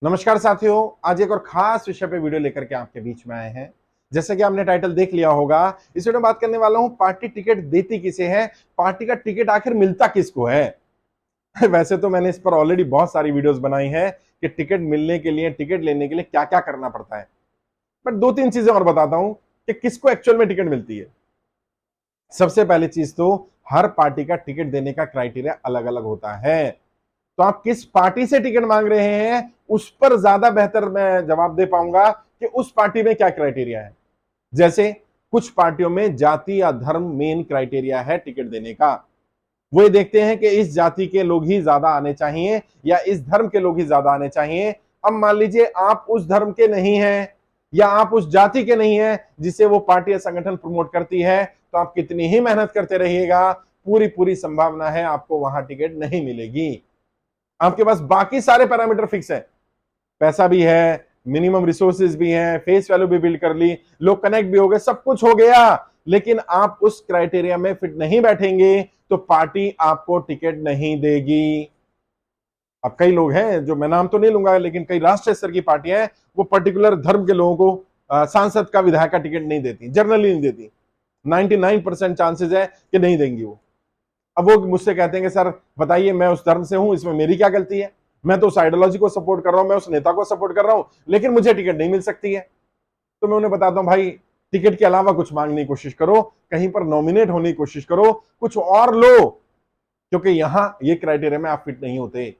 नमस्कार साथियों, आज एक और खास विषय पे वीडियो लेकर के आपके बीच में आए हैं। जैसे कि आपने टाइटल देख लिया होगा, इस वीडियो में बात करने वाला हूं पार्टी टिकट देती किसे है, पार्टी का टिकट आखिर मिलता किसको है। वैसे तो मैंने इस पर ऑलरेडी बहुत सारी वीडियोस बनाई हैं कि टिकट मिलने के लिए, टिकट लेने के लिए क्या क्या करना पड़ता है, बट दो तीन चीजें और बताता हूं कि किसको एक्चुअल में टिकट मिलती है। सबसे पहली चीज तो हर पार्टी का टिकट देने का क्राइटेरिया अलग अलग होता है। तो आप किस पार्टी से टिकट मांग रहे हैं, उस पर ज्यादा बेहतर मैं जवाब दे पाऊंगा कि उस पार्टी में क्या क्राइटेरिया है। जैसे कुछ पार्टियों में जाति या धर्म मेन क्राइटेरिया है टिकट देने का। वो ये देखते हैं कि इस जाति के लोग ही ज्यादा आने चाहिए या इस धर्म के लोग ही ज्यादा आने चाहिए। अब मान लीजिए आप उस धर्म के नहीं हैं या आप उस जाति के नहीं हैं जिसे वो पार्टी या संगठन प्रमोट करती है, तो आप कितनी ही मेहनत करते रहिएगा, पूरी पूरी संभावना है आपको वहां टिकट नहीं मिलेगी। आपके पास बाकी सारे पैरामीटर फिक्स है, पैसा भी है, मिनिमम रिसोर्सेज भी हैं, फेस वैल्यू भी बिल्ड कर ली, लोग कनेक्ट भी हो गए, सब कुछ हो गया, लेकिन आप उस क्राइटेरिया में फिट नहीं बैठेंगे तो पार्टी आपको टिकट नहीं देगी। अब कई लोग हैं, जो मैं नाम तो नहीं लूंगा, लेकिन कई राष्ट्रीय स्तर की पार्टियां हैं, वो पर्टिकुलर धर्म के लोगों को सांसद का, विधायक का टिकट नहीं देती, जनरली नहीं देती। 99% चांसेस है कि नहीं देंगी वो। अब वो मुझसे कहते हैं कि सर बताइए, मैं उस धर्म से हूं, इसमें मेरी क्या गलती है, मैं तो उस आइडियोलॉजी को सपोर्ट कर रहा हूं, मैं उस नेता को सपोर्ट कर रहा हूं, लेकिन मुझे टिकट नहीं मिल सकती है। तो मैं उन्हें बताता हूं, भाई टिकट के अलावा कुछ मांगने की कोशिश करो, कहीं पर नॉमिनेट होने की कोशिश करो, कुछ और लो, क्योंकि यहां ये क्राइटेरिया में आप फिट नहीं होते।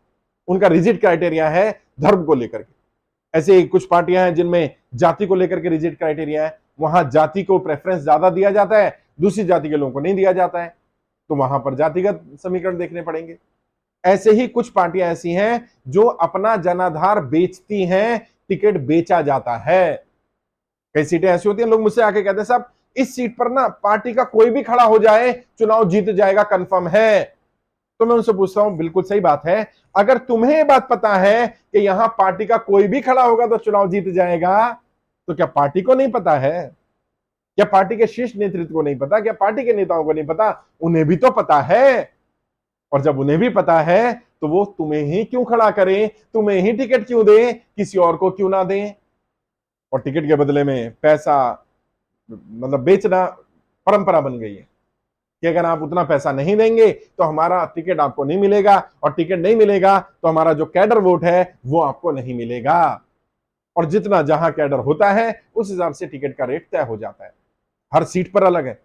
उनका रिजिड क्राइटेरिया है धर्म को लेकर के। ऐसे ही कुछ पार्टियां हैं जिनमें जाति को लेकर के रिजिड क्राइटेरिया है, वहां जाति को प्रेफरेंस ज्यादा दिया जाता है, दूसरी जाति के लोगों को नहीं दिया जाता है, तो वहां पर जातिगत समीकरण देखने पड़ेंगे। ऐसे ही कुछ पार्टियां ऐसी हैं जो अपना जनाधार बेचती हैं, टिकट बेचा जाता है। कई सीटें ऐसी होती हैं, लोग मुझसे आके कहते हैं साहब इस सीट पर ना पार्टी का कोई भी खड़ा हो जाए चुनाव जीत जाएगा, कंफर्म है। तो मैं उनसे पूछता हूं, बिल्कुल सही बात है, अगर तुम्हें ये बात पता है कि यहां पार्टी का कोई भी खड़ा होगा तो चुनाव जीत जाएगा, तो क्या पार्टी को नहीं पता है? क्या पार्टी के शीर्ष नेतृत्व को नहीं पता? क्या पार्टी के नेताओं को नहीं पता? उन्हें भी तो पता है। और जब उन्हें भी पता है तो वो तुम्हें ही क्यों खड़ा करें, तुम्हें ही टिकट क्यों दें, किसी और को क्यों ना दें? और टिकट के बदले में पैसा मतलब बेचना परंपरा बन गई है कि अगर आप उतना पैसा नहीं देंगे तो हमारा टिकट आपको नहीं मिलेगा, और टिकट नहीं मिलेगा तो हमारा जो कैडर वोट है वो आपको नहीं मिलेगा। और जितना जहां कैडर होता है उस हिसाब से टिकट का रेट तय हो जाता है। हर सीट पर अलग है,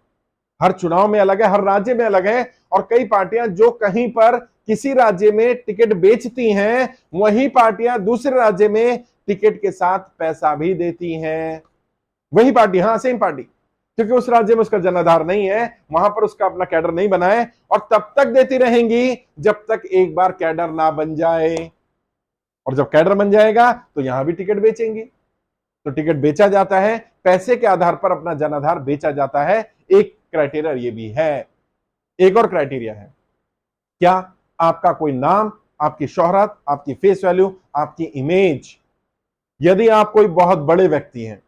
हर चुनाव में अलग है, हर राज्य में अलग है। और कई पार्टियां जो कहीं पर किसी राज्य में टिकट बेचती हैं, वही पार्टियां दूसरे राज्य में टिकट के साथ पैसा भी देती हैं। वही पार्टी, हाँ सेम पार्टी, क्योंकि उस राज्य में उसका जनाधार नहीं है, वहां पर उसका अपना कैडर नहीं बना है, और तब तक देती रहेंगी जब तक एक बार कैडर ना बन जाए। और जब कैडर बन जाएगा तो यहां भी टिकट बेचेंगी। तो टिकट बेचा जाता है, पैसे के आधार पर अपना जनाधार बेचा जाता है। एक क्राइटेरिया ये भी है। एक और क्राइटेरिया है, क्या आपका कोई नाम, आपकी शोहरत, आपकी फेस वैल्यू, आपकी इमेज। यदि आप कोई बहुत बड़े व्यक्ति हैं,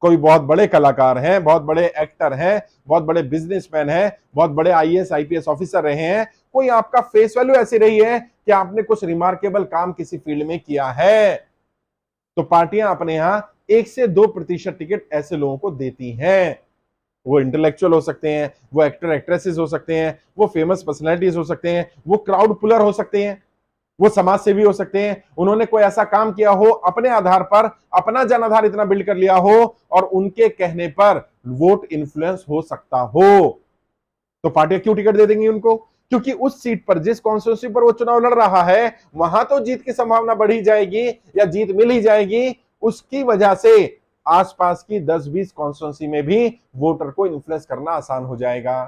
कोई बहुत बड़े कलाकार हैं, बहुत बड़े एक्टर हैं, बहुत बड़े बिजनेसमैन हैं, बहुत बड़े आईएएस आईपीएस ऑफिसर रहे हैं, कोई आपका फेस वैल्यू ऐसी रही है कि आपने कुछ रिमार्केबल काम किसी फील्ड में किया है, तो पार्टियां अपने यहां 1 से 2% टिकट ऐसे लोगों को देती हैं। वो इंटेलेक्चुअल हो सकते हैं, वो एक्टर एक्ट्रेसेस हो सकते हैं, वो फेमस पर्सनैलिटीज हो सकते हैं, वो क्राउड पुलर हो सकते हैं, वो समाज सेवी हो सकते हैं, उन्होंने कोई ऐसा काम किया हो, अपने आधार पर अपना जनाधार इतना बिल्ड कर लिया हो और उनके कहने पर वोट इन्फ्लुएंस हो सकता हो। तो पार्टियां क्यों टिकट दे देंगी उनको? क्योंकि उस सीट पर, जिस कॉन्स्टिट्यूंसी पर वो चुनाव लड़ रहा है, वहां तो जीत की संभावना बढ़ी जाएगी या जीत मिल ही जाएगी। उसकी वजह से आसपास की 10-20 कॉन्स्टिट्यूंसी में भी वोटर को इन्फ्लुएंस करना आसान हो जाएगा।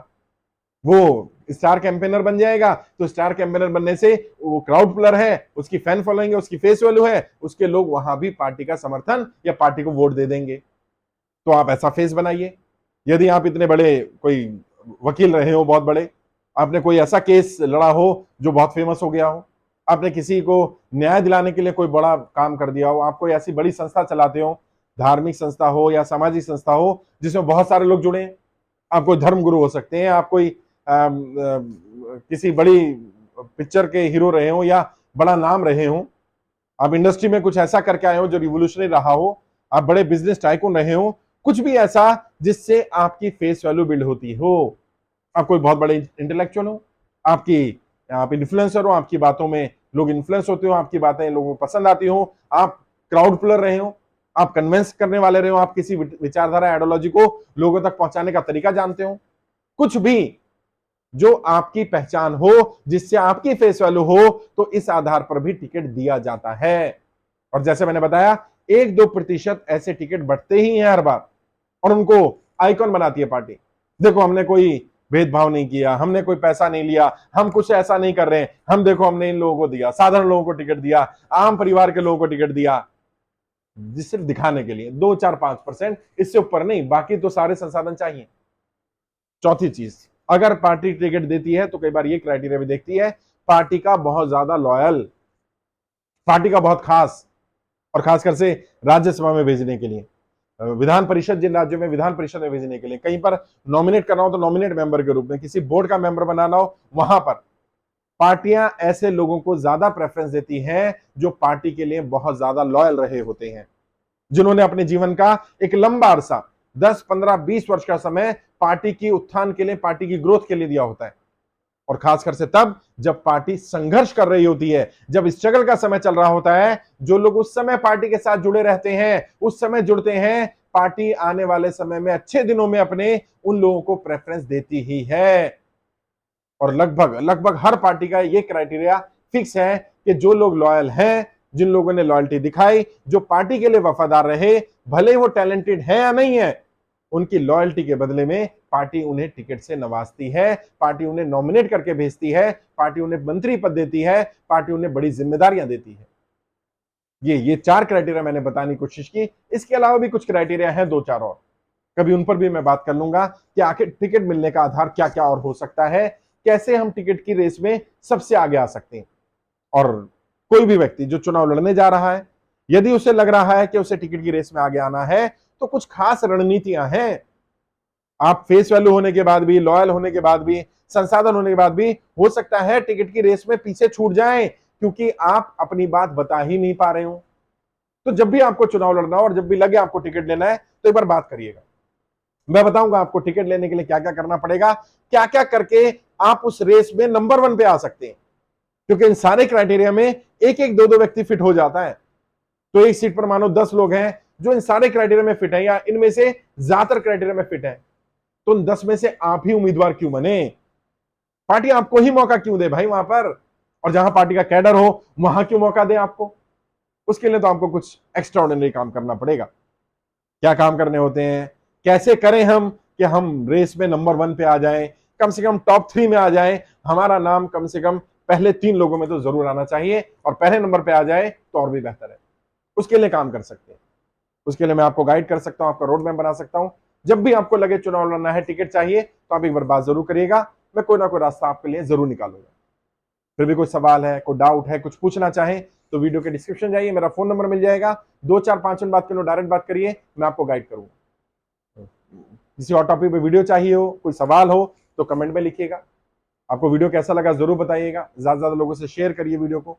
वो स्टार कैंपेनर बन जाएगा, तो स्टार कैंपेनर बनने से वो क्राउड पुलर है, उसकी फैन फॉलोइंग है, उसकी फेस वैल्यू है, उसके लोग वहां भी पार्टी का समर्थन या पार्टी को वोट दे देंगे। तो आप ऐसा फेस बनाइए। यदि आप इतने बड़े कोई वकील रहे हो, बहुत बड़े, आपने कोई ऐसा केस लड़ा हो जो बहुत फेमस हो गया हो, आपने किसी को न्याय दिलाने के लिए कोई बड़ा काम कर दिया हो, आप कोई ऐसी बड़ी संस्था चलाते हो, धार्मिक संस्था हो या सामाजिक संस्था हो जिसमें बहुत सारे लोग जुड़े हैं, आप कोई धर्म गुरु हो सकते हैं, आप कोई किसी बड़ी पिक्चर के हीरो रहे हो या बड़ा नाम रहे हो, आप इंडस्ट्री में कुछ ऐसा करके आए हो जो रिवोल्यूशनरी रहा हो, आप बड़े बिजनेस टाइकून रहे हो, कुछ भी ऐसा जिससे आपकी फेस वैल्यू बिल्ड होती हो। आप कोई बहुत बड़े इंटेलेक्चुअल हो, आप इन्फ्लुएंसर हो, आपकी बातों में लोग इन्फ्लुएंस होते हो, आपकी बातें लोगों को पसंद आती हो, आप क्राउड पुलर रहे हो, आप कन्विंस करने वाले रहे हो, आप किसी विचारधारा आइडियोलॉजी को लोगों तक पहुंचाने का तरीका जानते हो, कुछ भी जो आपकी पहचान हो, जिससे आपकी फेस वैल्यू हो, तो इस आधार पर भी टिकट दिया जाता है। और जैसे मैंने बताया 1-2% ऐसे टिकट बढ़ते ही हैं हर बार, और उनको आइकॉन बनाती है पार्टी। देखो हमने कोई भेदभाव नहीं किया, हमने कोई पैसा नहीं लिया, हम कुछ ऐसा नहीं कर रहे हैं, हम देखो हमने इन लोगों को दिया, साधारण लोगों को टिकट दिया, आम परिवार के लोगों को टिकट दिया, जिस सिर्फ दिखाने के लिए 2-4-5%, इससे ऊपर नहीं, बाकी तो सारे संसाधन चाहिए। चौथी चीज, अगर पार्टी टिकट देती है तो कई बार ये क्राइटेरिया भी देखती है, पार्टी का बहुत ज्यादा लॉयल, पार्टी का बहुत खास, और खासकर से राज्यसभा में भेजने के लिए, विधान परिषद, जिन राज्यों में विधान परिषद में भेजने के लिए, कहीं पर नॉमिनेट करना हो तो नॉमिनेट मेंबर के रूप में, किसी बोर्ड का मेंबर बनाना हो, वहां पर पार्टियां ऐसे लोगों को ज्यादा प्रेफरेंस देती हैं जो पार्टी के लिए बहुत ज्यादा लॉयल रहे होते हैं, जिन्होंने अपने जीवन का एक लंबा अरसा 10-15-20 वर्ष का समय पार्टी की उत्थान के लिए, पार्टी की ग्रोथ के लिए दिया होता है। और खासकर से तब जब पार्टी संघर्ष कर रही होती है, जब स्ट्रगल का समय चल रहा होता है, जो लोग उस समय पार्टी के साथ जुड़े रहते हैं, उस समय जुड़ते हैं, पार्टी आने वाले समय में अच्छे दिनों में अपने उन लोगों को प्रेफरेंस देती ही है। और लगभग लगभग हर पार्टी का ये क्राइटेरिया फिक्स है कि जो लोग लॉयल हैं, जिन लोगों ने लॉयल्टी दिखाई, जो पार्टी के लिए वफादार रहे, भले वो टैलेंटेड है या नहीं है, उनकी लॉयल्टी के बदले में पार्टी उन्हें टिकट से नवाजती है, पार्टी उन्हें नॉमिनेट करके भेजती है, पार्टी उन्हें मंत्री पद देती है, पार्टी उन्हें बड़ी जिम्मेदारियां देती है। ये 4 क्राइटेरिया मैंने बताने की कोशिश की। इसके अलावा भी कुछ क्राइटेरिया हैं, 2-4 और, कभी उन पर भी मैं बात कर लूंगा कि आखिर टिकट मिलने का आधार क्या क्या और हो सकता है, कैसे हम टिकट की रेस में सबसे आगे आ सकते हैं। और कोई भी व्यक्ति जो चुनाव लड़ने जा रहा है, यदि उसे लग रहा है कि उसे टिकट की रेस में आगे आना है, तो कुछ खास रणनीतियां हैं। आप फेस वैल्यू होने के बाद भी, लॉयल होने के बाद भी, संसाधन होने के बाद भी हो सकता है टिकट की रेस में पीछे छूट जाएं, क्योंकि आप अपनी बात बता ही नहीं पा रहे हो। तो जब भी आपको चुनाव लड़ना हो और जब भी लगे आपको टिकट लेना है, तो एक बार बात करिएगा। मैं बताऊंगा आपको टिकट लेने के लिए क्या क्या करना पड़ेगा, क्या क्या करके आप उस रेस में नंबर 1 पे आ सकते हैं। क्योंकि इन सारे क्राइटेरिया में एक एक दो व्यक्ति फिट हो जाता है। तो एक सीट पर मानो 10 लोग हैं जो इन सारे क्राइटेरिया में फिट है, या इनमें से ज्यादातर क्राइटेरिया में फिट है, तो उन 10 में से आप ही उम्मीदवार क्यों बने? पार्टी आपको ही मौका क्यों दे भाई वहां पर? और जहां पार्टी का कैडर हो वहां क्यों मौका दे आपको? उसके लिए तो आपको कुछ एक्स्ट्राऑर्डिनरी काम करना पड़ेगा। क्या काम करने होते हैं, कैसे करें हम कि हम रेस में नंबर 1 पे आ जाएं, कम से कम टॉप 3 में आ जाएं, हमारा नाम कम से कम पहले 3 लोगों में तो जरूर आना चाहिए, और पहले नंबर पे आ जाए तो और भी बेहतर है। उसके लिए काम कर सकते हैं, उसके लिए मैं आपको गाइड कर सकता हूं, आपका रोड मैप बना सकता हूं। जब भी आपको लगे चुनाव लड़ना है, टिकट चाहिए, तो आप एक बार बात जरूर करिएगा, मैं कोई ना कोई रास्ता आपके लिए जरूर निकालूंगा। फिर भी कोई सवाल है, कोई डाउट है, कुछ पूछना चाहें, तो वीडियो के डिस्क्रिप्शन जाइए, मेरा फोन नंबर मिल जाएगा। 2-4-5 मिनट बात कर लो, डायरेक्ट बात करिए, मैं आपको गाइड करूंगा। किसी और टॉपिक पे वीडियो चाहिए हो, कोई सवाल हो, तो कमेंट में लिखिएगा। आपको वीडियो कैसा लगा जरूर बताइएगा, ज्यादा से ज्यादा लोगों से शेयर करिए वीडियो को।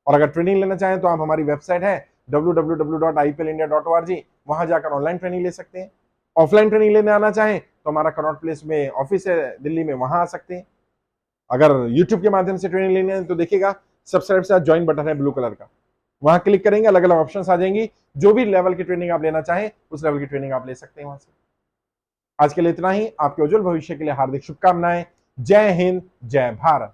और अगर ट्रेनिंग लेना चाहें तो आप, हमारी वेबसाइट है www.iplindia.org, वहां जाकर ऑनलाइन ट्रेनिंग ले सकते हैं। ऑफलाइन ट्रेनिंग लेने आना चाहें तो हमारा कनॉट प्लेस में ऑफिस है दिल्ली में, वहां आ सकते हैं। अगर यूट्यूब के माध्यम से ट्रेनिंग लेने हैं तो देखिएगा सब्सक्राइब से ज्वाइन बटन है ब्लू कलर का, वहां क्लिक करेंगे, अलग अलग ऑप्शन आ जाएंगी, जो भी लेवल की ट्रेनिंग आप लेना चाहें उस लेवल की ट्रेनिंग आप ले सकते हैं वहां से। आज के लिए इतना ही। आपके उज्जवल भविष्य के लिए हार्दिक शुभकामनाएं। जय हिंद, जय भारत।